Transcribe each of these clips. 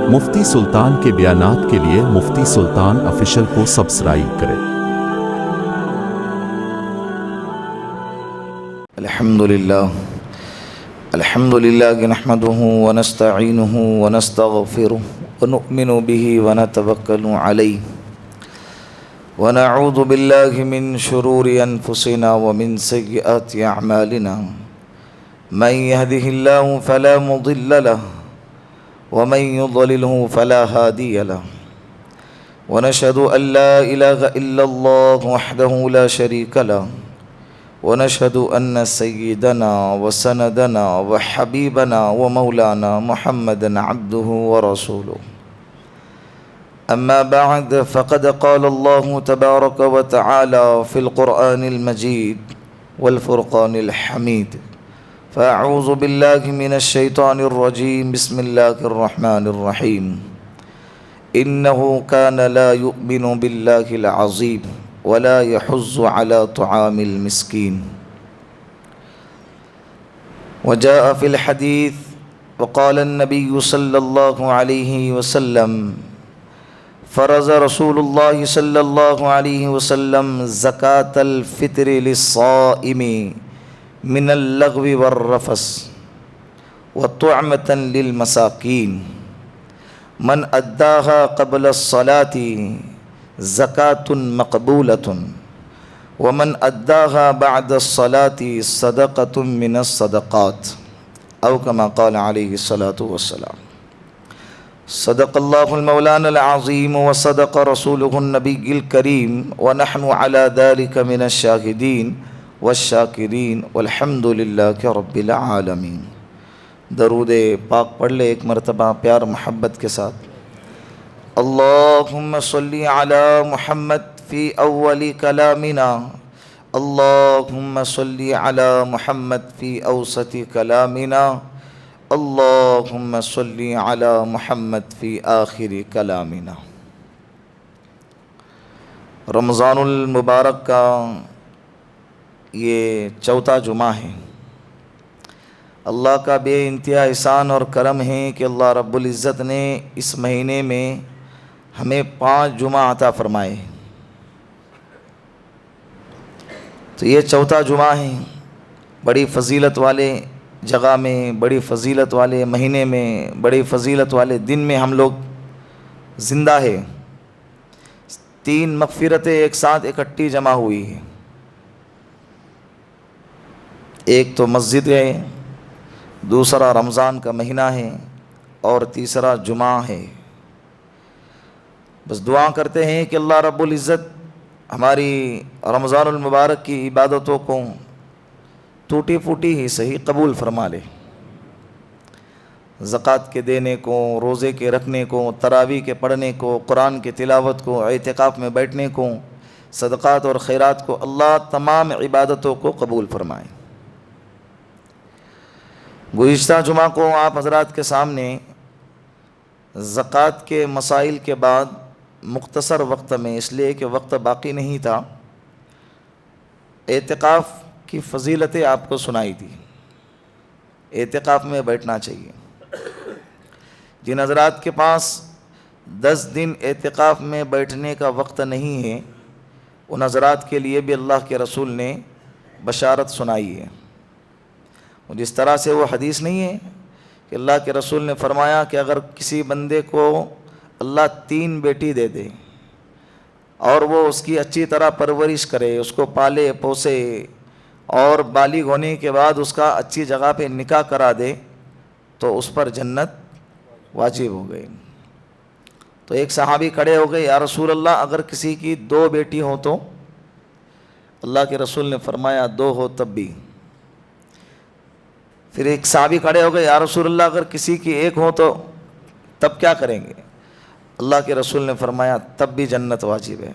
مفتی سلطان کے بیانات کے لیے مفتی سلطان آفیشل کو سبسکرائب کریں۔ الحمد لله نحمده ونستعينه ونستغفره ونؤمن به ونتوكل عليه ونعوذ بالله من شرور أنفسنا ومن سيئات أعمالنا من يهده الله فلا مضل له ومن يضلله فلا هادي له ونشهد أن لا إله إلا الله وحده لا شريك له ونشهد أن سيدنا وسندنا وحبيبنا ومولانا محمدا عبده ورسوله أما بعد فقد قال الله تبارك وتعالى في القرآن المجيد والفرقان الحميد فأعوذ بالله من الشيطان الرجيم بسم الله الرحمن الرحيم إنه كان لا يؤمن بالله العظيم ولا يحض على طعام المسكين وجاء في الحديث وقال النبي صلى الله عليه وسلم فرض رسول الله صلى الله عليه وسلم زكاة الفطر للصائم من اللغو والرفث وطعمة للمساكين من أداها قبل الصلاة زکاة مقبولة ومن اداها بعد الصلاة صدقة من الصدقات او كما قال عليه الصلاة والسلام صدق الله المولانا العظيم وصدق رسوله النبي الكريم ونحن على ذلك من الشاهدين والشاکرین والحمد للہ رب العالمین۔ درود پاک پڑھ لے ایک مرتبہ پیار محبت کے ساتھ۔ اللہم صلی علی محمد فی اول کلامنا، اللہم صلی علی محمد فی اوسط کلامنا، اللہم صلی علی محمد فی آخر کلامنا۔ رمضان المبارک کا یہ چوتھا جمعہ ہے۔ اللہ کا بے انتہا احسان اور کرم ہے کہ اللہ رب العزت نے اس مہینے میں ہمیں 5 جمعہ عطا فرمائے، تو یہ چوتھا جمعہ ہے۔ بڑی فضیلت والے جگہ میں، بڑی فضیلت والے مہینے میں، بڑی فضیلت والے دن میں ہم لوگ زندہ ہے۔ 3 مغفرتیں ایک ساتھ اکٹھی جمع ہوئی ہیں، ایک تو مسجد ہے، دوسرا رمضان کا مہینہ ہے، اور تیسرا جمعہ ہے۔ بس دعا کرتے ہیں کہ اللہ رب العزت ہماری رمضان المبارک کی عبادتوں کو ٹوٹی پھوٹی ہی صحیح قبول فرما لے۔ زکوٰۃ کے دینے کو، روزے کے رکھنے کو، تراویح کے پڑھنے کو، قرآن کی تلاوت کو، اعتکاف میں بیٹھنے کو، صدقات اور خیرات کو، اللہ تمام عبادتوں کو قبول فرمائے۔ گزشتہ جمعہ کو آپ حضرات کے سامنے زکوٰۃ کے مسائل کے بعد مختصر وقت میں، اس لیے کہ وقت باقی نہیں تھا، اعتکاف کی فضیلتیں آپ کو سنائی تھی۔ اعتکاف میں بیٹھنا چاہیے۔ جن حضرات کے پاس 10 دن اعتکاف میں بیٹھنے کا وقت نہیں ہے، ان حضرات کے لیے بھی اللہ کے رسول نے بشارت سنائی ہے۔ جس طرح سے وہ حدیث نہیں ہے کہ اللہ کے رسول نے فرمایا کہ اگر کسی بندے کو اللہ 3 بیٹی دے دے اور وہ اس کی اچھی طرح پرورش کرے، اس کو پالے پوسے، اور بالغ ہونے کے بعد اس کا اچھی جگہ پہ نکاح کرا دے، تو اس پر جنت واجب ہو گئی۔ تو ایک صحابی کھڑے ہو گئے، یا رسول اللہ اگر کسی کی 2 بیٹی ہوں تو؟ اللہ کے رسول نے فرمایا 2 ہو تب بھی۔ پھر ایک صحابی کھڑے ہو گئے، یا رسول اللہ اگر کسی کی 1 ہو تو تب کیا کریں گے؟ اللہ کے رسول نے فرمایا تب بھی جنت واجب ہے۔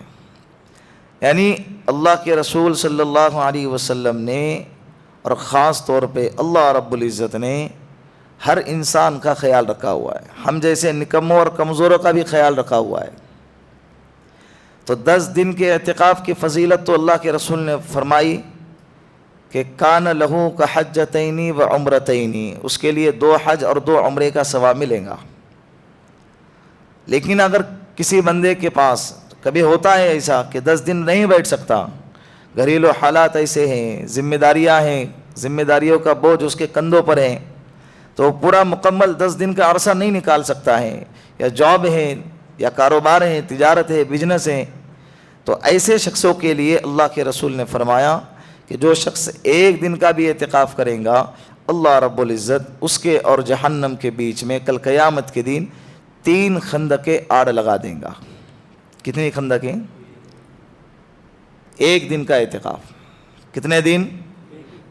یعنی اللہ کے رسول صلی اللہ علیہ وسلم نے، اور خاص طور پہ اللہ رب العزت نے ہر انسان کا خیال رکھا ہوا ہے، ہم جیسے نکموں اور کمزوروں کا بھی خیال رکھا ہوا ہے۔ تو 10 دن کے اعتکاف کی فضیلت تو اللہ کے رسول نے فرمائی کہ کان لہو کا حجتینی و عمرتینی، اس کے لیے 2 حج اور 2 عمرے کا ثواب ملے گا۔ لیکن اگر کسی بندے کے پاس کبھی ہوتا ہے ایسا کہ 10 دن نہیں بیٹھ سکتا، گھریلو حالات ایسے ہیں، ذمہ داریاں ہیں، ذمہ داریوں کا بوجھ اس کے کندھوں پر ہے، تو پورا مکمل 10 دن کا عرصہ نہیں نکال سکتا ہے، یا جاب ہے یا کاروبار ہے، تجارت ہے، بزنس ہے، تو ایسے شخصوں کے لیے اللہ کے رسول نے فرمایا کہ جو شخص 1 دن کا بھی اعتکاف کرے گا، اللہ رب العزت اس کے اور جہنم کے بیچ میں کل قیامت کے دن 3 خندقیں آڑ لگا دیں گا۔ کتنی خندقیں؟ 1 دن کا اعتکاف۔ کتنے دن؟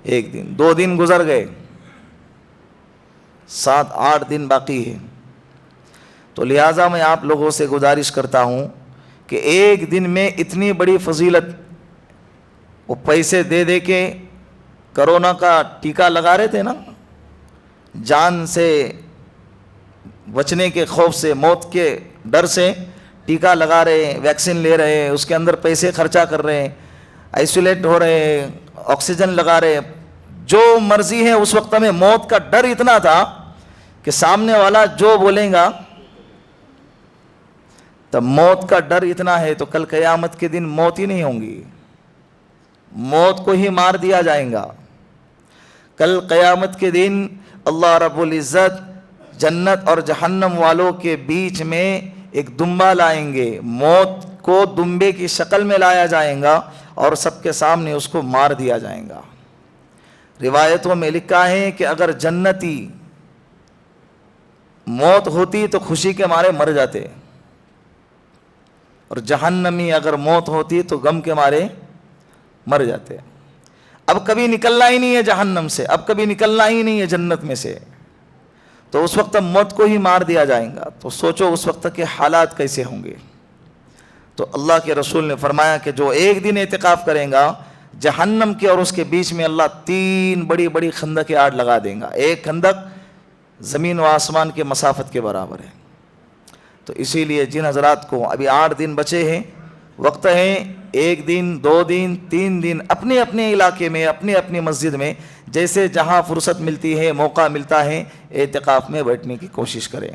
1 دن۔ 2 دن گزر گئے، 7-8 دن باقی ہے۔ تو لہٰذا میں آپ لوگوں سے گزارش کرتا ہوں کہ 1 دن میں اتنی بڑی فضیلت، وہ پیسے دے دے کے کرونا کا ٹیکہ لگا رہے تھے نا، جان سے بچنے کے خوف سے، موت کے ڈر سے ٹیکہ لگا رہے ہیں، ویکسین لے رہے ہیں، اس کے اندر پیسے خرچہ کر رہے ہیں، آئسولیٹ ہو رہے ہیں، آکسیجن لگا رہے ہیں، جو مرضی ہے۔ اس وقت میں موت کا ڈر اتنا تھا کہ سامنے والا جو بولے گا، تب موت کا ڈر اتنا ہے تو کل قیامت کے دن موت ہی نہیں ہوں گی، موت کو ہی مار دیا جائے گا۔ کل قیامت کے دن اللہ رب العزت جنت اور جہنم والوں کے بیچ میں ایک دمبا لائیں گے، موت کو دمبے کی شکل میں لایا جائے گا اور سب کے سامنے اس کو مار دیا جائے گا۔ روایتوں میں لکھا ہے کہ اگر جنتی موت ہوتی تو خوشی کے مارے مر جاتے، اور جہنمی اگر موت ہوتی تو غم کے مارے مر جاتے۔ اب کبھی نکلنا ہی نہیں ہے جہنم سے، اب کبھی نکلنا ہی نہیں ہے جنت میں سے، تو اس وقت موت کو ہی مار دیا جائے گا۔ تو سوچو اس وقت کے حالات کیسے ہوں گے۔ تو اللہ کے رسول نے فرمایا کہ جو 1 دن اعتکاف کریں گا، جہنم کے اور اس کے بیچ میں اللہ 3 بڑی بڑی خندقیں آڑ لگا دیں گا۔ ایک خندق زمین و آسمان کے مسافت کے برابر ہے۔ تو اسی لیے جن حضرات کو ابھی 8 دن بچے ہیں، وقت ہے 1 دن، 2 دن، 3 دن اپنے اپنے علاقے میں، اپنی اپنی مسجد میں، جیسے جہاں فرصت ملتی ہے، موقع ملتا ہے، اعتکاف میں بیٹھنے کی کوشش کریں۔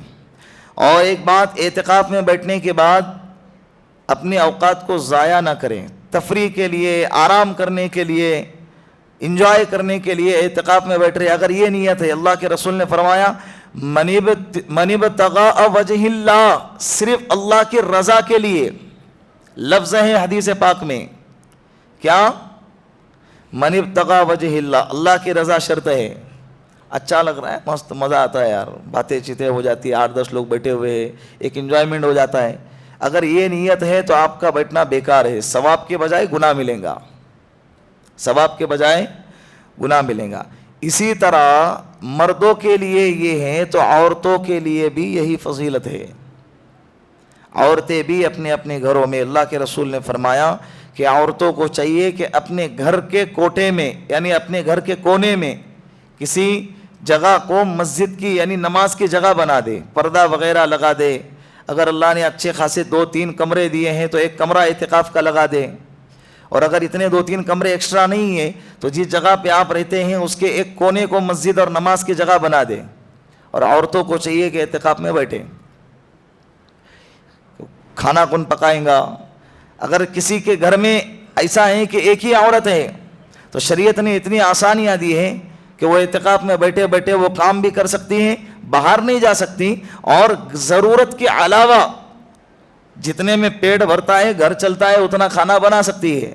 اور ایک بات، اعتکاف میں بیٹھنے کے بعد اپنے اوقات کو ضائع نہ کریں۔ تفریح کے لیے، آرام کرنے کے لیے، انجوائے کرنے کے لیے اعتکاف میں بیٹھ رہے، اگر یہ نیت ہے، اللہ کے رسول نے فرمایا من ابتغاء وجہ اللہ، صرف اللہ کی رضا کے لیے، لفظ ہے حدیث پاک میں، کیا؟ من ابتغاء وجہ اللہ، اللہ کی رضا شرط ہے۔ اچھا لگ رہا ہے، مست مزہ آتا ہے یار، باتیں چیتیں ہو جاتی ہے، 8-10 لوگ بیٹھے ہوئے ہیں، ایک انجوائمنٹ ہو جاتا ہے۔ اگر یہ نیت ہے تو آپ کا بیٹھنا بیکار ہے، ثواب کے بجائے گناہ ملے گا، ثواب کے بجائے گناہ ملے گا۔ اسی طرح مردوں کے لیے یہ ہے تو عورتوں کے لیے بھی یہی فضیلت ہے۔ عورتیں بھی اپنے اپنے گھروں میں، اللہ کے رسول نے فرمایا کہ عورتوں کو چاہیے کہ اپنے گھر کے کوٹے میں، یعنی اپنے گھر کے کونے میں کسی جگہ کو مسجد کی، یعنی نماز کی جگہ بنا دے، پردہ وغیرہ لگا دے۔ اگر اللہ نے اچھے خاصے 2-3 کمرے دیے ہیں تو ایک کمرہ اعتکاف کا لگا دے، اور اگر اتنے 2-3 کمرے ایکسٹرا نہیں ہیں تو جس جگہ پہ آپ رہتے ہیں اس کے ایک کونے کو مسجد اور نماز کی جگہ بنا دے۔ اور عورتوں کو چاہیے کہ اعتکاف میں بیٹھیں، کھانا کون پکائیں گا؟ اگر کسی کے گھر میں ایسا ہے کہ ایک ہی عورت ہے تو شریعت نے اتنی آسانیاں دی ہیں کہ وہ اعتکاف میں بیٹھے بیٹھے وہ کام بھی کر سکتی ہیں، باہر نہیں جا سکتی، اور ضرورت کے علاوہ جتنے میں پیٹ بھرتا ہے، گھر چلتا ہے، اتنا کھانا بنا سکتی ہے۔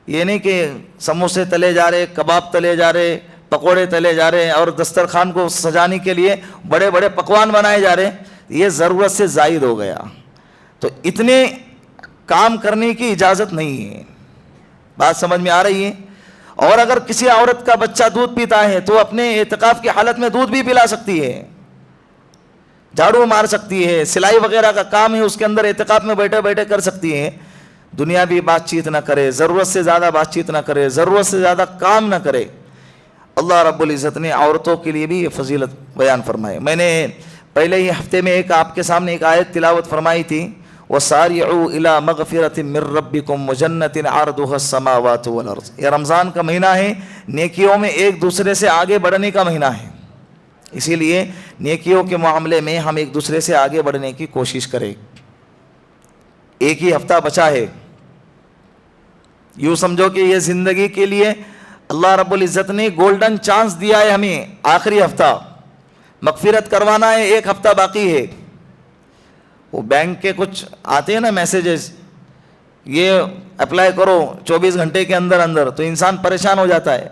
یہ نہیں کہ سموسے تلے جا رہے، کباب تلے جا رہے، پکوڑے تلے جا رہے، اور دسترخوان کو سجانے کے لیے بڑے بڑے پکوان بنائے جا رہے، یہ ضرورت سے زائد ہو گیا۔ تو اتنے کام کرنے کی اجازت نہیں ہے۔ بات سمجھ میں آ رہی ہے؟ اور اگر کسی عورت کا بچہ دودھ پیتا ہے تو اپنے اعتکاف کی حالت میں دودھ بھی پلا سکتی ہے، جھاڑو مار سکتی ہے، سلائی وغیرہ کا کام ہے اس کے اندر اعتکاف میں بیٹھے بیٹھے کر سکتی ہے۔ دنیاوی بات چیت نہ کرے، ضرورت سے زیادہ بات چیت نہ کرے، ضرورت سے زیادہ کام نہ کرے۔ اللہ رب العزت نے عورتوں کے لیے بھی یہ فضیلت بیان فرمائی۔ میں نے پہلے ہی ہفتے میں آپ کے سامنے ایک آیت تلاوت فرمائی تھی، وَسَارِعُوا إِلَىٰ مَغْفِرَةٍ مِّن رَّبِّكُمْ وَجَنَّةٍ عَرْضُهَا السَّمَاوَاتُ وَالْأَرْضُ۔ یہ رمضان کا مہینہ ہے، نیکیوں میں ایک دوسرے سے آگے بڑھنے کا مہینہ ہے۔ اسی لیے نیکیوں کے معاملے میں ہم ایک دوسرے سے آگے بڑھنے کی کوشش کریں. ایک ہی ہفتہ بچا ہے, یوں سمجھو کہ یہ زندگی کے لیے اللہ رب العزت نے گولڈن چانس دیا ہے ہمیں. آخری ہفتہ مغفرت کروانا ہے, ایک ہفتہ باقی ہے. وہ بینک کے کچھ آتے ہیں نا میسیجز, یہ اپلائی کرو 24 گھنٹے کے اندر اندر, تو انسان پریشان ہو جاتا ہے.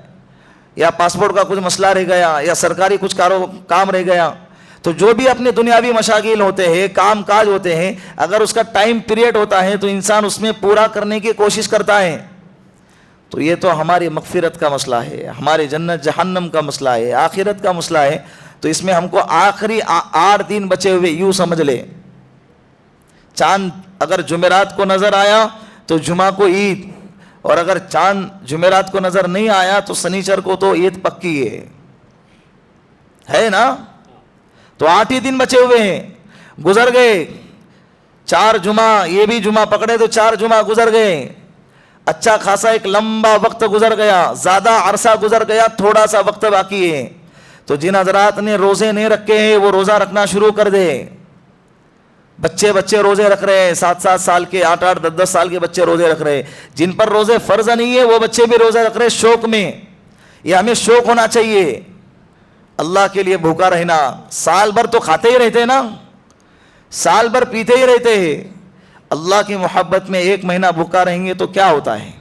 یا پاسپورٹ کا کچھ مسئلہ رہ گیا, یا سرکاری کچھ کام رہ گیا. تو جو بھی اپنے دنیاوی مشاغل ہوتے ہیں, کام کاج ہوتے ہیں, اگر اس کا ٹائم پیریڈ ہوتا ہے تو انسان اس میں پورا کرنے کی کوشش کرتا ہے. تو یہ تو ہماری مغفرت کا مسئلہ ہے, ہمارے جنت جہنم کا مسئلہ ہے, آخرت کا مسئلہ ہے. تو اس میں ہم کو آخری 8 دن بچے ہوئے, یوں سمجھ لے چاند اگر جمعرات کو نظر آیا تو جمعہ کو عید, اور اگر چاند جمعرات کو نظر نہیں آیا تو سنیچر کو تو عید پکی ہے نا. تو 8 ہی دن بچے ہوئے ہیں, گزر گئے 4 جمعہ, یہ بھی جمعہ پکڑے تو 4 جمعہ گزر گئے. اچھا خاصا ایک لمبا وقت گزر گیا, زیادہ عرصہ گزر گیا, تھوڑا سا وقت باقی ہے. تو جن حضرات نے روزے نہیں رکھے ہیں وہ روزہ رکھنا شروع کر دے. بچے روزے رکھ رہے ہیں, 7 سال کے, 8 10 سال کے بچے روزے رکھ رہے ہیں. جن پر روزے فرض نہیں ہے وہ بچے بھی روزے رکھ رہے ہیں شوق میں. یہ ہمیں شوق ہونا چاہیے اللہ کے لیے بھوکا رہنا. سال بھر تو کھاتے ہی رہتے نا, سال بھر پیتے ہی رہتے ہیں. اللہ کی محبت میں 1 مہینہ بھوکا رہیں گے تو کیا ہوتا ہے.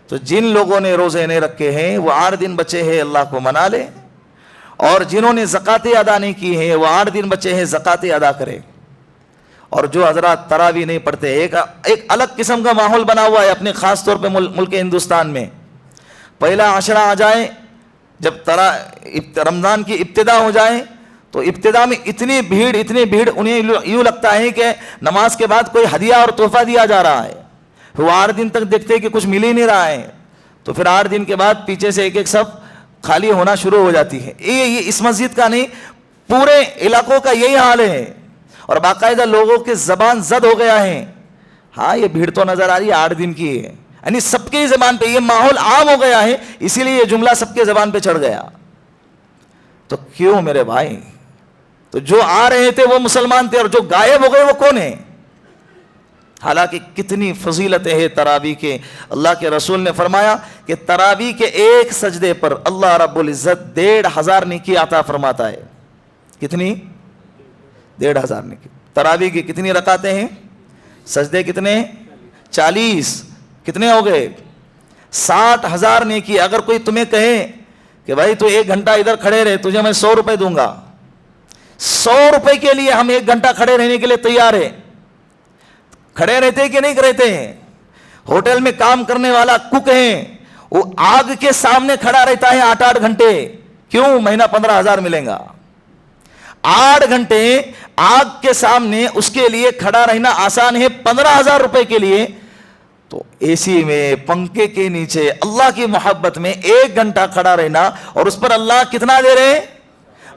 تو جن لوگوں نے روزے نہیں رکھے ہیں وہ 8 دن بچے ہیں, اللہ کو منا لے. اور جنہوں نے زکاتیں ادا نہیں کی ہیں وہ 8 دن بچے ہیں, زکاتیں ادا کرے. اور جو حضرات تراویح نہیں پڑھتے, ایک الگ قسم کا ماحول بنا ہوا ہے اپنے خاص طور پہ ملک ہندوستان میں. پہلا عشرہ آ جائے, جب رمضان کی ابتدا ہو جائے تو ابتدا میں اتنی بھیڑ, انہیں یوں لگتا ہے کہ نماز کے بعد کوئی ہدیہ اور تحفہ دیا جا رہا ہے. وہ 8 دن تک دیکھتے کہ کچھ مل ہی نہیں رہا ہے. تو پھر 8 دن کے بعد پیچھے سے ایک سب خالی ہونا شروع ہو جاتی ہے. یہ اس مسجد کا نہیں, پورے علاقوں کا یہی حال ہے. اور باقاعدہ لوگوں کے زبان زد ہو گیا ہے. ہاں یہ بھیڑ تو نظر آ رہی ہے 8 دن کی ہے, یعنی سب کی زبان پہ یہ ماحول عام ہو گیا ہے, اسی لیے یہ جملہ سب کے زبان پہ چڑھ گیا. تو کیوں میرے بھائی, تو جو آ رہے تھے وہ مسلمان تھے, اور جو غائب ہو گئے وہ کون ہیں. حالانکہ کتنی فضیلتیں ہیں تراویح کے. اللہ کے رسول نے فرمایا کہ تراویح کے ایک سجدے پر اللہ رب العزت 1,500 نیکی عطا فرماتا ہے. کتنی؟ 1,500 نیکی. تراویح کی کتنی رکعتیں ہیں, سجدے کتنے؟ 40. کتنے ہو گئے؟ 60,000 نیکی. اگر کوئی تمہیں کہے کہ بھائی تو 1 گھنٹہ ادھر کھڑے رہے, تجھے میں 100 روپے دوں گا, 100 روپے کے لیے ہم 1 گھنٹہ کھڑے رہنے کے لیے تیار ہیں. کھڑے رہتے کہ نہیں رہتے ہیں؟ ہوٹل میں کام کرنے والا کک ہیں, وہ آگ کے سامنے کھڑا رہتا ہے 8 گھنٹے. کیوں؟ مہینہ 15,000 ملیں گا. 8 گھنٹے آگ کے سامنے اس کے لیے کھڑا رہنا آسان ہے 15,000 روپے کے لیے. تو اے سی میں, پنکھے کے نیچے, اللہ کی محبت میں 1 گھنٹہ کھڑا رہنا, اور اس پر اللہ کتنا دے رہے ہیں؟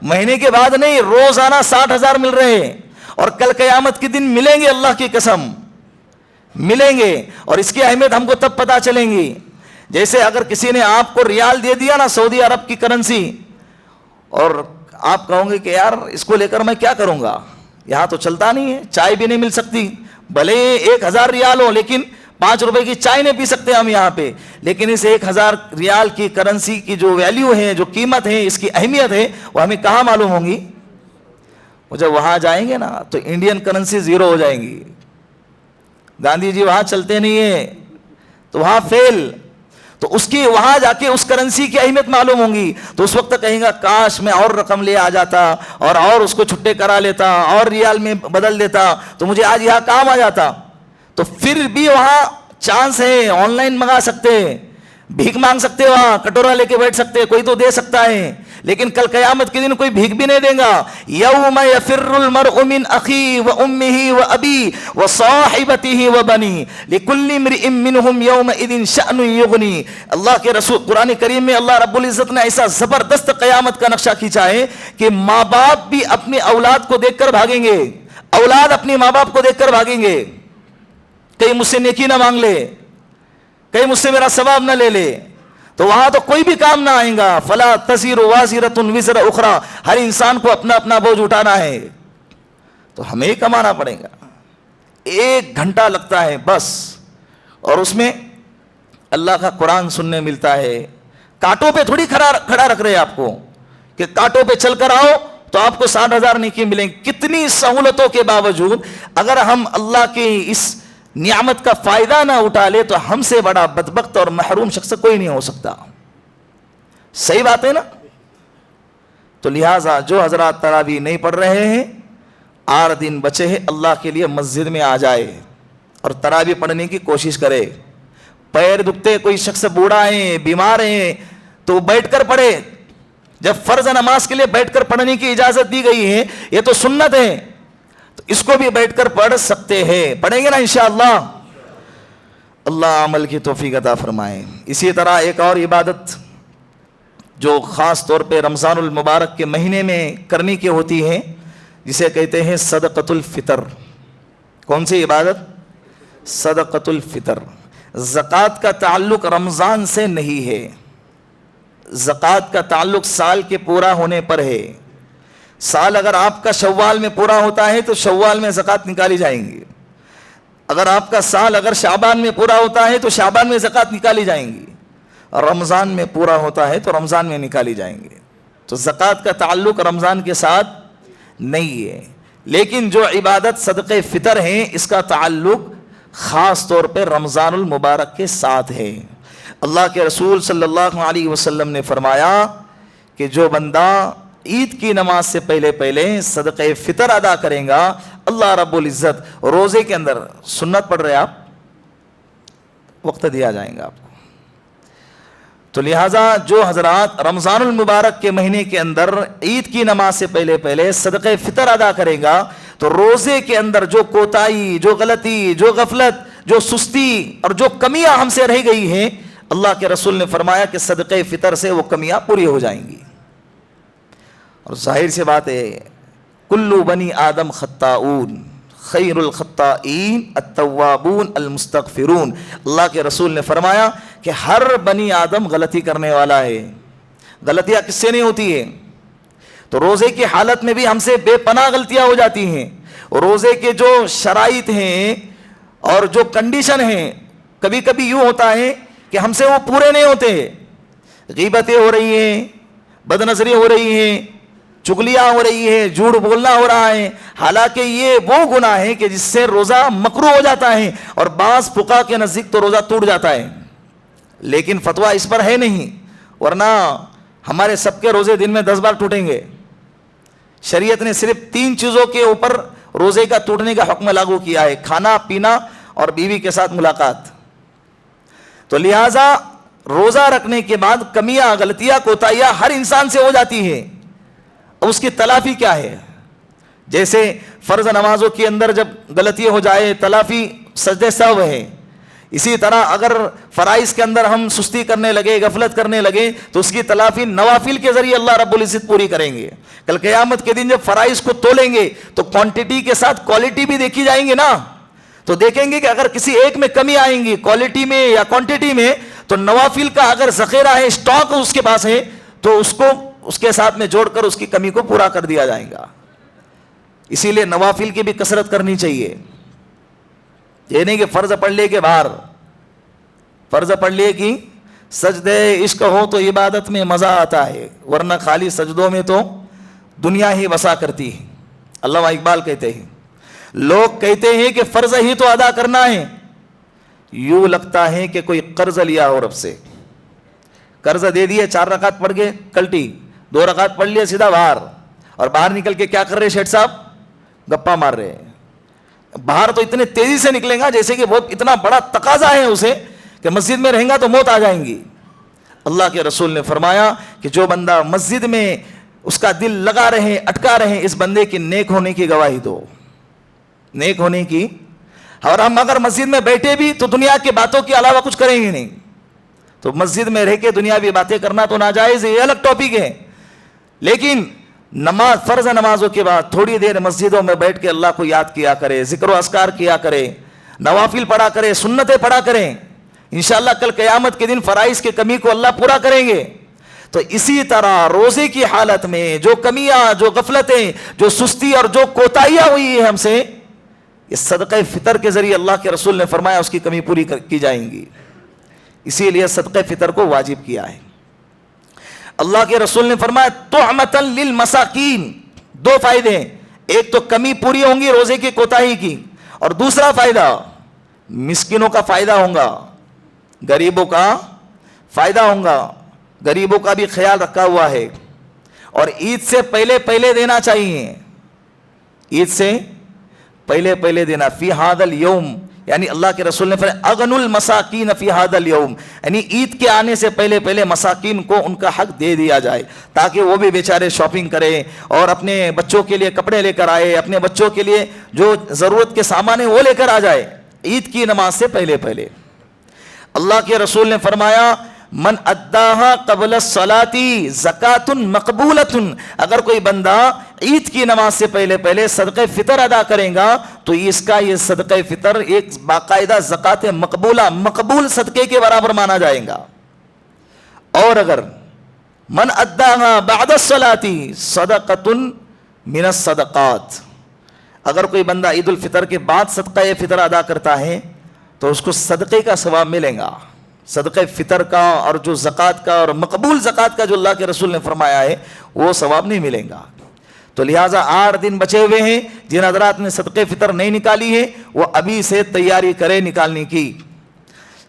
مہینے کے بعد نہیں, روزانہ 60,000 مل رہے ہیں. اور کل قیامت کے دن ملیں گے, اللہ کی قسم ملیں گے. اور اس کی اہمیت ہم کو تب پتہ چلیں گی جیسے اگر کسی نے آپ کو ریال دے دیا نا, سعودی عرب کی کرنسی, اور آپ کہوں گے کہ یار اس کو لے کر میں کیا کروں گا, یہاں تو چلتا نہیں ہے, چائے بھی نہیں مل سکتی. بھلے 1,000 ریال ہو, لیکن 5 روپے کی چائے نہیں پی سکتے ہم یہاں پہ. لیکن اس 1,000 ریال کی کرنسی کی جو ویلیو ہے, جو قیمت ہے, اس کی اہمیت ہے, وہ ہمیں کہاں معلوم ہوں گی؟ وہ جب وہاں جائیں گے نا تو انڈین کرنسی 0 ہو جائیں گی. گاندھی جی وہاں چلتے نہیں ہیں تو وہاں فیل. تو اس کی وہاں جا کے اس کرنسی کی اہمیت معلوم ہوں گی. تو اس وقت کہیں گا کاش میں اور رقم لے آ جاتا, اور اس کو چھٹے کرا لیتا, اور ریال میں بدل دیتا, تو مجھے آج یہاں کام آ جاتا. تو پھر بھی وہاں چانس ہے, آن لائن منگا سکتے, بھیک مانگ سکتے, وہاں کٹورا لے کے بیٹھ سکتے, کوئی تو دے سکتا ہے. لیکن کل قیامت کے دن کوئی بھیک بھی نہیں دے گا. یوم یفر المرء من اخیہ و امہ و ابی و صاحبتہ و بنی لکل امرئ منہم یومئذ شأن یغنی. اللہ کے رسول قرآن کریم میں اللہ رب العزت نے ایسا زبردست قیامت کا نقشہ کھینچا ہے کہ ماں باپ بھی اپنے اولاد کو دیکھ کر بھاگیں گے, اولاد اپنے ماں باپ کو دیکھ کر بھاگیں گے. کہیں مجھ سے نیکی نہ مانگ لے, کہیں مجھ سے میرا ثواب نہ لے لے. تو وہاں تو کوئی بھی کام نہ آئے گا. فلا تزر وازرۃ وزر اخرى, ہر انسان کو اپنا اپنا بوجھ اٹھانا ہے, تو ہمیں کمانا پڑے گا. 1 گھنٹہ لگتا ہے بس, اور اس میں اللہ کا قرآن سننے ملتا ہے. کانٹوں پہ تھوڑی کھڑا رکھ رہے ہیں آپ کو کہ کانٹوں پہ چل کر آؤ تو آپ کو 60,000 نیکی ملیں. کتنی سہولتوں کے باوجود اگر ہم اللہ کی اس نعمت کا فائدہ نہ اٹھا لے تو ہم سے بڑا بدبخت اور محروم شخص کوئی نہیں ہو سکتا. صحیح بات ہے نا؟ تو لہٰذا جو حضرات تراویح نہیں پڑھ رہے ہیں, 8 دن بچے ہیں, اللہ کے لیے مسجد میں آ جائے اور تراویح پڑھنے کی کوشش کرے. پیر دکھتے, کوئی شخص بوڑھا ہے, بیمار ہے, تو بیٹھ کر پڑھے. جب فرض نماز کے لیے بیٹھ کر پڑھنے کی اجازت دی گئی ہے, یہ تو سنت ہے, تو اس کو بھی بیٹھ کر پڑھ سکتے ہیں. پڑھیں گے نا انشاءاللہ؟ اللہ عمل کی توفیق عطا فرمائے. اسی طرح ایک اور عبادت جو خاص طور پہ رمضان المبارک کے مہینے میں کرنے کی ہوتی ہے, جسے کہتے ہیں صدقۃ الفطر. کون سی عبادت؟ صدقۃ الفطر. زکوٰۃ کا تعلق رمضان سے نہیں ہے, زکوٰۃ کا تعلق سال کے پورا ہونے پر ہے. سال اگر آپ کا شوال میں پورا ہوتا ہے تو شوال میں زکوٰۃ نکالی جائیں گی. اگر آپ کا سال اگر شعبان میں پورا ہوتا ہے تو شعبان میں زکوٰۃ نکالی جائیں گی. رمضان میں پورا ہوتا ہے تو رمضان میں نکالی جائیں گے. تو زکوٰۃ کا تعلق رمضان کے ساتھ نہیں ہے. لیکن جو عبادت صدقہ فطر ہیں, اس کا تعلق خاص طور پہ رمضان المبارک کے ساتھ ہے. اللہ کے رسول صلی اللہ علیہ وسلم نے فرمایا کہ جو بندہ عید کی نماز سے پہلے صدقہ فطر ادا کریں گا, اللہ رب العزت روزے کے اندر, سنت پڑھ رہے آپ, وقت دیا جائیں گا آپ کو. تو لہٰذا جو حضرات رمضان المبارک کے مہینے کے اندر عید کی نماز سے پہلے صدقہ فطر ادا کرے گا, تو روزے کے اندر جو کوتاہی, جو غلطی, جو غفلت, جو سستی اور جو کمیاں ہم سے رہ گئی ہیں, اللہ کے رسول نے فرمایا کہ صدقہ فطر سے وہ کمیاں پوری ہو جائیں گی. اور ظاہر سی بات ہے, کلو بنی آدم خطاؤن خیر الخطائین التوابون المستغفرون. اللہ کے رسول نے فرمایا کہ ہر بنی آدم غلطی کرنے والا ہے. غلطیاں کس سے نہیں ہوتی ہے؟ تو روزے کی حالت میں بھی ہم سے بے پناہ غلطیاں ہو جاتی ہیں. روزے کے جو شرائط ہیں اور جو کنڈیشن ہیں, کبھی کبھی یوں ہوتا ہے کہ ہم سے وہ پورے نہیں ہوتے. غیبتیں ہو رہی ہیں, بد نظری ہو رہی ہیں, چغلیاں ہو رہی ہے, جھوٹ بولنا ہو رہا ہے. حالانکہ یہ وہ گناہ ہے کہ جس سے روزہ مکروہ ہو جاتا ہے, اور بعض فقہا کے نزدیک تو روزہ ٹوٹ جاتا ہے. لیکن فتویٰ اس پر ہے نہیں, ورنہ ہمارے سب کے روزے دن میں 10 بار ٹوٹیں گے. شریعت نے صرف 3 چیزوں کے اوپر روزے کا ٹوٹنے کا حکم لاگو کیا ہے: کھانا پینا اور بیوی کے ساتھ ملاقات. تو لہٰذا روزہ رکھنے کے بعد کمیاں, غلطیاں, کوتاہیاں ہر انسان سے ہو جاتی ہے. اب اس کی تلافی کیا ہے؟ جیسے فرض نمازوں کے اندر جب غلطی ہو جائے تلافی سجدے سہو ہے, اسی طرح اگر فرائض کے اندر ہم سستی کرنے لگے, غفلت کرنے لگے, تو اس کی تلافی نوافل کے ذریعے اللہ رب العزت پوری کریں گے. کل قیامت کے دن جب فرائض کو تولیں گے تو کوانٹٹی کے ساتھ کوالٹی بھی دیکھی جائیں گے نا. تو دیکھیں گے کہ اگر کسی ایک میں کمی آئیں گی کوالٹی میں یا کوانٹٹی میں, تو نوافل کا اگر ذخیرہ ہے, اسٹاک اس کے پاس ہے, تو اس کو اس کے ساتھ میں جوڑ کر اس کی کمی کو پورا کر دیا جائے گا. اسی لیے نوافل کی بھی کثرت کرنی چاہیے. یہ نہیں کہ فرض پڑھ لے کے باہر, فرض پڑھ لے کہ سجدے عشق ہو تو عبادت میں مزہ آتا ہے, ورنہ خالی سجدوں میں تو دنیا ہی بسا کرتی ہے. علامہ اقبال کہتے ہیں, لوگ کہتے ہیں کہ فرض ہی تو ادا کرنا ہے, یوں لگتا ہے کہ کوئی قرض لیا ہو رب سے. قرض دے دیے, 4 رکعت پڑھ گئے کلٹی, 2 رکعت پڑھ لیے سیدھا باہر, اور باہر نکل کے کیا کر رہے شیخ صاحب؟ گپا مار رہے ہیں. باہر تو اتنے تیزی سے نکلیں گا جیسے کہ بہت اتنا بڑا تقاضا ہے اسے کہ مسجد میں رہیں گا تو موت آ جائیں گی. اللہ کے رسول نے فرمایا کہ جو بندہ مسجد میں اس کا دل لگا رہے, اٹکا رہے, اس بندے کی نیک ہونے کی گواہی دو, نیک ہونے کی. اور ہم اگر مسجد میں بیٹھے بھی تو دنیا کی باتوں کے علاوہ کچھ کریں گے نہیں, تو مسجد میں رہ کے دنیاوی باتیں کرنا تو ناجائز ہے, یہ الگ ٹاپک ہے. لیکن نماز, فرض نمازوں کے بعد تھوڑی دیر مسجدوں میں بیٹھ کے اللہ کو یاد کیا کرے, ذکر و اذکار کیا کرے, نوافل پڑھا کرے, سنتیں پڑھا کریں. انشاءاللہ کل قیامت کے دن فرائض کی کمی کو اللہ پورا کریں گے. تو اسی طرح روزے کی حالت میں جو کمیاں، جو غفلتیں، جو سستی اور جو کوتاہیاں ہوئی ہیں ہم سے، یہ صدقہ فطر کے ذریعے اللہ کے رسول نے فرمایا اس کی کمی پوری کی جائیں گی. اسی لیے صدقہ فطر کو واجب کیا ہے. اللہ کے رسول نے فرمایا طعمۃ للمساکین، 2 فائدے ہیں. ایک تو کمی پوری ہوں گی روزے کی کوتاہی کی، اور دوسرا فائدہ مسکینوں کا فائدہ ہوگا، غریبوں کا فائدہ ہوگا. غریبوں کا بھی خیال رکھا ہوا ہے. اور عید سے پہلے پہلے دینا چاہیے، عید سے پہلے پہلے دینا. فی ھذا الیوم، یعنی اللہ کے رسول نے فرمایا اغن المساکین فی ھذا الیوم، یعنی عید کے آنے سے پہلے پہلے مساکین کو ان کا حق دے دیا جائے، تاکہ وہ بھی بیچارے شاپنگ کریں اور اپنے بچوں کے لیے کپڑے لے کر آئے، اپنے بچوں کے لیے جو ضرورت کے سامان ہے وہ لے کر آ جائے عید کی نماز سے پہلے پہلے. اللہ کے رسول نے فرمایا من اداہا قبل الصلاۃ زکاۃ مقبولۃ، اگر کوئی بندہ عید کی نماز سے پہلے پہلے صدقہ فطر ادا کرے گا تو اس کا یہ صدقہ فطر ایک باقاعدہ زکات مقبولہ، مقبول صدقے کے برابر مانا جائے گا. اور اگر من اداہا بعد الصلاۃ صدقۃ من الصدقات، اگر کوئی بندہ عید الفطر کے بعد صدقہ فطر ادا کرتا ہے تو اس کو صدقے کا ثواب ملے گا. صدقہ فطر کا اور جو زکوٰۃ کا اور مقبول زکوٰۃ کا جو اللہ کے رسول نے فرمایا ہے وہ ثواب نہیں ملے گا. تو لہٰذا 8 دن بچے ہوئے ہیں، جن حضرات نے صدقہ فطر نہیں نکالی ہے وہ ابھی سے تیاری کرے نکالنے کی.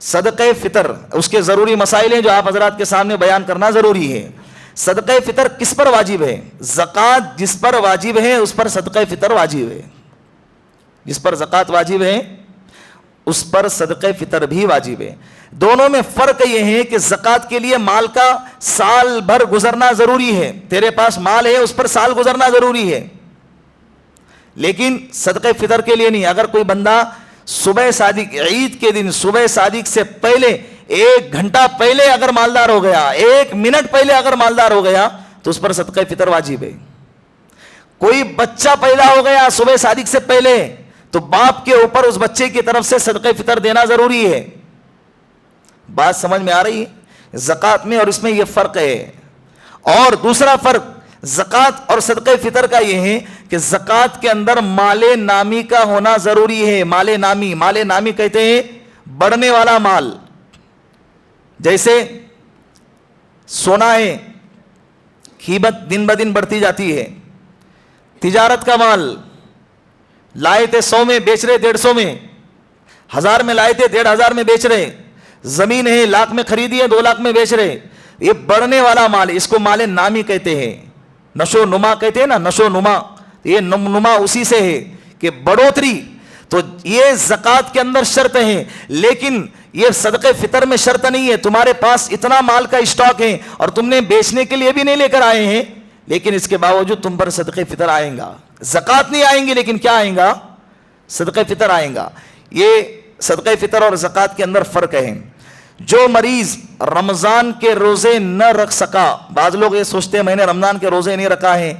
صدقہ فطر اس کے ضروری مسائل ہیں جو آپ حضرات کے سامنے بیان کرنا ضروری ہے. صدقہ فطر کس پر واجب ہے؟ زکوٰۃ جس پر واجب ہے اس پر صدقہ فطر واجب ہے. جس پر زکوٰۃ واجب ہے اس پر صدقہ فطر بھی واجب ہے. دونوں میں فرق یہ ہے کہ زکوٰۃ کے لیے مال کا سال بھر گزرنا ضروری ہے، تیرے پاس مال ہے اس پر سال گزرنا ضروری ہے، لیکن صدقہ فطر کے لیے نہیں. اگر کوئی بندہ صبح صادق، عید کے دن صبح صادق سے پہلے 1 گھنٹہ پہلے اگر مالدار ہو گیا، 1 منٹ پہلے اگر مالدار ہو گیا تو اس پر صدقہ فطر واجب ہے. کوئی بچہ پیدا ہو گیا صبح صادق سے پہلے تو باپ کے اوپر اس بچے کی طرف سے صدقہ فطر دینا ضروری ہے. بات سمجھ میں آ رہی ہے؟ زکوٰۃ میں اور اس میں یہ فرق ہے. اور دوسرا فرق زکوٰۃ اور صدقہ فطر کا یہ ہے کہ زکوٰۃ کے اندر مال نامی کا ہونا ضروری ہے. مال نامی، مال نامی کہتے ہیں بڑھنے والا مال، جیسے سونا ہے، قیمت دن بدن بڑھتی جاتی ہے. تجارت کا مال، لائے تھے 100 میں بیچ رہے 150 میں، 1000 میں لائے تھے 1500 میں بیچ رہے. زمین ہے 1 لاکھ میں خریدی ہے 2 لاکھ میں بیچ رہے. یہ بڑھنے والا مال، اس کو مال نامی کہتے ہیں. نشو نما کہتے ہیں نا، نشو نما، یہ نما اسی سے ہے کہ بڑھوتری. تو یہ زکوٰۃ کے اندر شرط ہے، لیکن یہ صدقہ فطر میں شرط نہیں ہے. تمہارے پاس اتنا مال کا اسٹاک ہے اور تم نے بیچنے کے لیے بھی نہیں لے کر آئے ہیں، لیکن اس کے باوجود تم پر صدقہ فطر آئیں گا. زکوٰۃ نہیں آئیں گی لیکن کیا آئیں گا؟ صدقہ فطر آئیں گا. یہ صدقہ فطر اور زکوٰۃ کے اندر فرق ہے. جو مریض رمضان کے روزے نہ رکھ سکا، بعض لوگ یہ سوچتے ہیں میں نے رمضان کے روزے نہیں رکھا ہے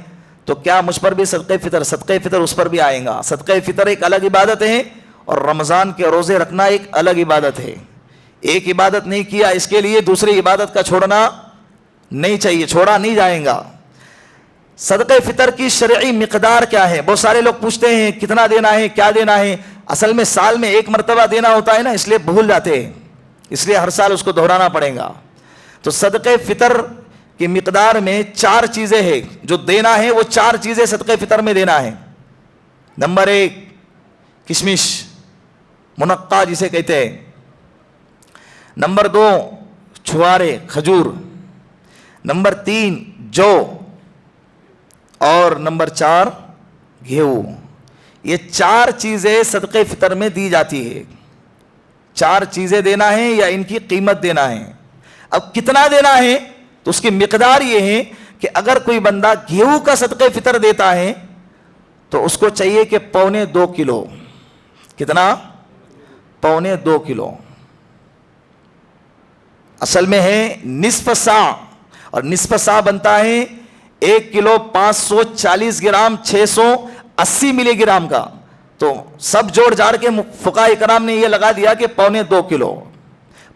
تو کیا مجھ پر بھی صدقہ فطر اس پر بھی آئیں گا. صدقہ فطر ایک الگ عبادت ہے اور رمضان کے روزے رکھنا ایک الگ عبادت ہے. ایک عبادت نہیں کیا اس کے لیے دوسری عبادت کا چھوڑنا نہیں چاہیے، چھوڑا نہیں جائے گا. صدقہ فطر کی شرعی مقدار کیا ہے؟ بہت سارے لوگ پوچھتے ہیں کتنا دینا ہے، کیا دینا ہے. اصل میں سال میں 1 مرتبہ دینا ہوتا ہے نا، اس لیے بھول جاتے ہیں، اس لیے ہر سال اس کو دہرانا پڑے گا. تو صدقہ فطر کی مقدار میں 4 چیزیں ہیں جو دینا ہے، وہ 4 چیزیں صدقہ فطر میں دینا ہے. نمبر 1 کشمش، منقع جسے کہتے ہیں. نمبر 2 چھوارے، کھجور. نمبر 3 جو. اور نمبر 4 گیہوں. یہ 4 چیزیں صدقہ فطر میں دی جاتی ہے. 4 چیزیں دینا ہے یا ان کی قیمت دینا ہے. اب کتنا دینا ہے تو اس کی مقدار یہ ہے کہ اگر کوئی بندہ گیہوں کا صدقہ فطر دیتا ہے تو اس کو چاہیے کہ 1.25 کلو. کتنا؟ 1.25 کلو. اصل میں ہے نصف سا، اور نصف سا بنتا ہے 1 کلو 540 گرام 680 ملی گرام کا. تو سب جوڑ جاڑ کے فقہاء کرام نے یہ لگا دیا کہ 1.25 کلو.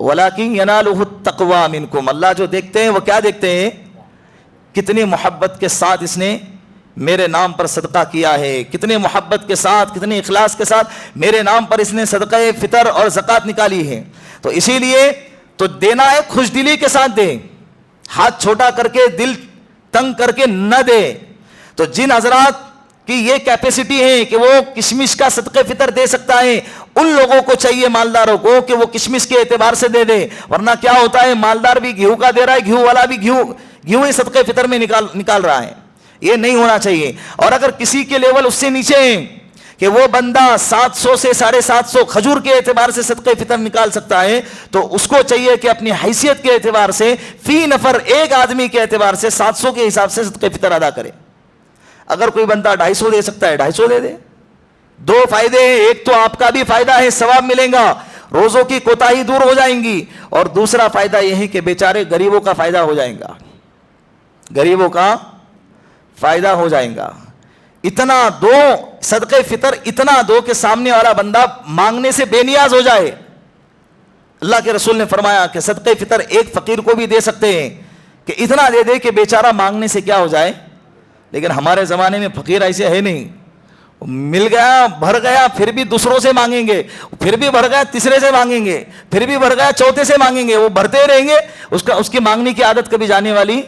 وَلَكِنْ يَنَالُهُ التَّقْوَى مِنْكُمْ، اللہ جو دیکھتے ہیں وہ کیا دیکھتے ہیں؟ کتنی محبت کے ساتھ اس نے میرے نام پر صدقہ کیا ہے، کتنے محبت کے ساتھ، کتنے اخلاص کے ساتھ میرے نام پر اس نے صدقہ فطر اور زکوٰۃ نکالی ہے۔ تو اسی لیے تو دینا ہے خوش دلی کے ساتھ دے، ہاتھ چھوٹا کر کے دل تنگ کر کے نہ دے۔ تو جن حضرات کی یہ کیپیسٹی ہے کہ وہ کشمش کا صدقہ فطر دے سکتا ہے، ان لوگوں کو چاہیے مالداروں کو کہ وہ کشمش کے اعتبار سے دے دے، ورنہ کیا ہوتا ہے مالدار بھی گھیو کا دے رہا ہے، گھیو والا بھی گھیو ہی صدقہ فطر میں نکال رہا ہے، یہ نہیں ہونا چاہیے۔ اور اگر کسی کے لیول اس سے نیچے ہیں کہ وہ بندہ 700 سے 750 کھجور کے اعتبار سے صدقہ فطر نکال سکتا ہے، تو اس کو چاہیے کہ اپنی حیثیت کے اعتبار سے فی نفر ایک آدمی کے اعتبار سے 700 کے حساب سے صدقہ فطر ادا کرے۔ اگر کوئی بندہ 250 دے سکتا ہے 250 دے دے۔ دو فائدے ہیں، ایک تو آپ کا بھی فائدہ ہے، ثواب ملیں گا، روزوں کی کوتاہی دور ہو جائیں گی، اور دوسرا فائدہ یہ ہے کہ بیچارے غریبوں کا فائدہ ہو جائیں گا، غریبوں کا فائدہ ہو جائے گا۔ اتنا دو صدقہ فطر، اتنا دو کہ سامنے والا بندہ مانگنے سے بے نیاز ہو جائے۔ اللہ کے رسول نے فرمایا کہ صدقہ فطر ایک فقیر کو بھی دے سکتے ہیں کہ اتنا دے دے کہ بیچارہ مانگنے سے کیا ہو جائے۔ لیکن ہمارے زمانے میں فقیر ایسے ہے نہیں، مل گیا بھر گیا پھر بھی دوسروں سے مانگیں گے، پھر بھی بھر گیا تیسرے سے مانگیں گے، پھر بھی بھر گیا چوتھے سے مانگیں گے، وہ بھرتے رہیں گے، اس کی مانگنے کی عادت کبھی جانے والی۔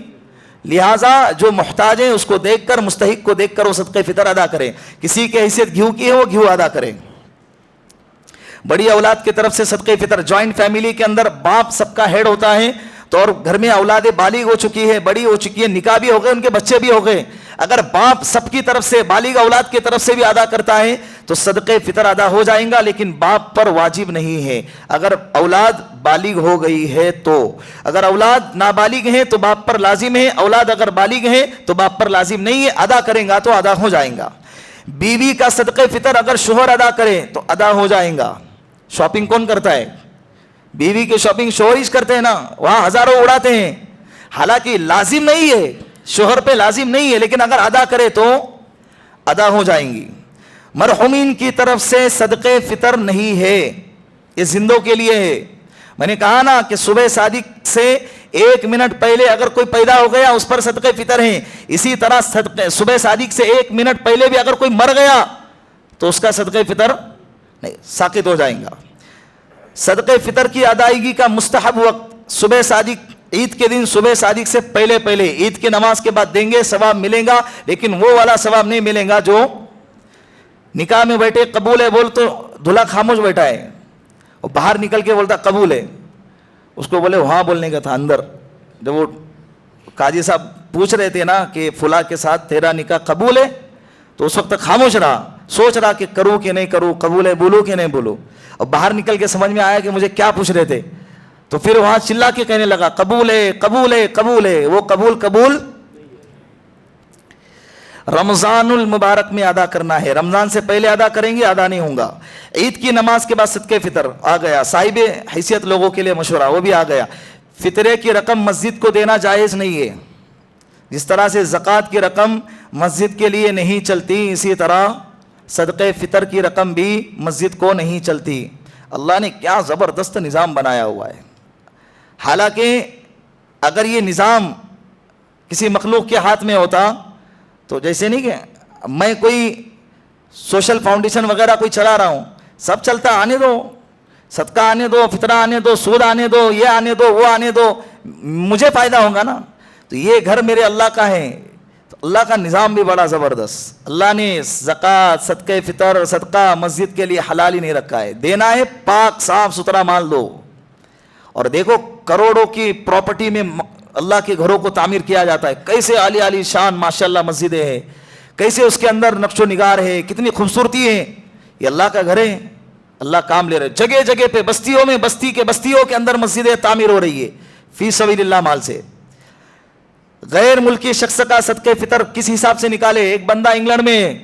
لہٰذا جو محتاج ہیں اس کو دیکھ کر، مستحق کو دیکھ کر وہ صدقہ فطر ادا کریں۔ کسی کی حیثیت گھیو کی ہے وہ گھیو ادا کریں۔ بڑی اولاد کی طرف سے صدقہ فطر، جوائنٹ فیملی کے اندر باپ سب کا ہیڈ ہوتا ہے، تو اور گھر میں اولاد بالغ ہو چکی ہے، بڑی ہو چکی ہے، نکاح بھی ہو گئے، ان کے بچے بھی ہو گئے، اگر باپ سب کی طرف سے بالغ اولاد کی طرف سے بھی ادا کرتا ہے تو صدقہ فطر ادا ہو جائیں گا، لیکن باپ پر واجب نہیں ہے اگر اولاد بالغ ہو گئی ہے تو۔ اگر اولاد نابالغ ہیں تو باپ پر لازم ہے، اولاد اگر بالغ ہیں تو باپ پر لازم نہیں ہے، ادا کریں گا تو ادا ہو جائیں گا۔ بیوی کا صدقہ فطر اگر شوہر ادا کرے تو ادا ہو جائیں گا۔ شاپنگ کون کرتا ہے؟ بیوی کی شاپنگ شوہر ہی کرتے ہیں نا، وہاں ہزاروں اڑاتے ہیں، حالانکہ لازم نہیں ہے، شوہر پہ لازم نہیں ہے، لیکن اگر ادا کرے تو ادا ہو جائیں گی۔ مرحومین کی طرف سے صدقہ فطر نہیں ہے، یہ زندوں کے لیے ہے۔ میں نے کہا نا کہ صبح صادق سے 1 منٹ پہلے اگر کوئی پیدا ہو گیا اس پر صدقہ فطر ہے، اسی طرح صبح صادق سے 1 منٹ پہلے بھی اگر کوئی مر گیا تو اس کا صدقہ فطر نہیں، ساقط ہو جائیں گا۔ صدقہ فطر کی ادائیگی کا مستحب وقت صبح صادق، عید کے دن صبح صادق سے پہلے عید کی نماز کے بعد دیں گے، ثواب ملے گا، لیکن وہ والا ثواب نہیں ملے گا جو نکاح میں بیٹھے قبول ہے بول تو دلہا خاموش بیٹھا ہے، وہ باہر نکل کے بولتا قبول ہے، اس کو بولے وہاں بولنے کا تھا اندر۔ جب وہ قاضی صاحب پوچھ رہے تھے نا کہ فلاں کے ساتھ تیرا نکاح قبول ہے، تو اس وقت خاموش رہا، سوچ رہا کہ کروں کہ نہیں کروں، قبول ہے بولو کہ نہیں بولو، اور باہر نکل کے سمجھ میں آیا کہ مجھے کیا پوچھ رہے تھے، تو پھر وہاں چلا کے کہنے لگا قبول ہے قبول ہے قبول ہے۔ وہ قبول رمضان المبارک میں ادا کرنا ہے، رمضان سے پہلے ادا کریں گے ادا نہیں ہوگا۔ عید کی نماز کے بعد صدقہ فطر آ گیا، صاحب حیثیت لوگوں کے لیے مشورہ وہ بھی آ گیا۔ فطرے کی رقم مسجد کو دینا جائز نہیں ہے، جس طرح سے زکوٰۃ کی رقم مسجد کے لیے نہیں چلتی، اسی طرح صدقہ فطر کی رقم بھی مسجد کو نہیں چلتی۔ اللہ نے کیا زبردست نظام بنایا ہوا ہے۔ حالانکہ اگر یہ نظام کسی مخلوق کے ہاتھ میں ہوتا تو جیسے نہیں کہ میں کوئی سوشل فاؤنڈیشن وغیرہ کوئی چلا رہا ہوں، سب چلتا، آنے دو، صدقہ آنے دو، فطرہ آنے دو، سود آنے دو، یہ آنے دو، وہ آنے دو، مجھے فائدہ ہوگا نا۔ تو یہ گھر میرے اللہ کا ہے، تو اللہ کا نظام بھی بڑا زبردست۔ اللہ نے زکوٰۃ، صدقہ فطر، صدقہ مسجد کے لیے حلال ہی نہیں رکھا ہے، دینا ہے پاک صاف ستھرا مال دو۔ اور دیکھو کروڑوں کی پراپرٹی میں اللہ کے گھروں کو تعمیر کیا جاتا ہے، کیسے عالی عالی شان ماشاءاللہ مسجدیں ہیں، کیسے اس کے اندر نقش و نگار ہے، کتنی خوبصورتی ہے، یہ اللہ کا گھر ہے، اللہ کام لے رہے۔ جگہ جگہ پہ بستیوں میں، بستیوں کے اندر مسجدیں تعمیر ہو رہی ہے فی سبیل اللہ مال سے۔ غیر ملکی شخص کا صدقہ فطر کس حساب سے نکالے؟ ایک بندہ انگلینڈ میں ہے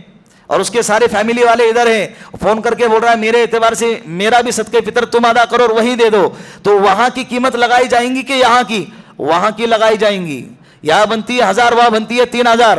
اور اس کے سارے فیملی والے ادھر ہیں، فون کر کے بول رہا ہے میرے اعتبار سے میرا بھی صدقہ فطر تم ادا کرو اور وہی دے دو، تو وہاں کی قیمت لگائی جائیں گی کہ یہاں کی؟ وہاں کی لگائی جائیں گی، یہاں بنتی ہے 1000، وہاں بنتی ہے 3000،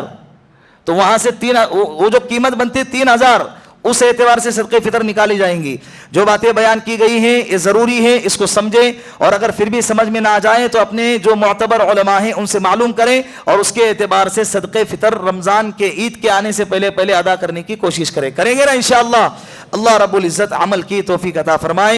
تو وہاں سے وہ جو قیمت بنتی ہے 3000، اس اعتبار سے صدقہ فطر نکالی جائیں گی. جو باتیں بیان کی گئی ہیں یہ ضروری ہے، اس کو سمجھیں، اور اگر پھر بھی سمجھ میں نہ آ جائے تو اپنے جو معتبر علماء ہیں ان سے معلوم کریں، اور اس کے اعتبار سے صدقہ فطر رمضان کے عید کے آنے سے پہلے ادا کرنے کی کوشش کریں گے نا انشاءاللہ. اللہ رب العزت عمل کی توفیق عطا فرمائے.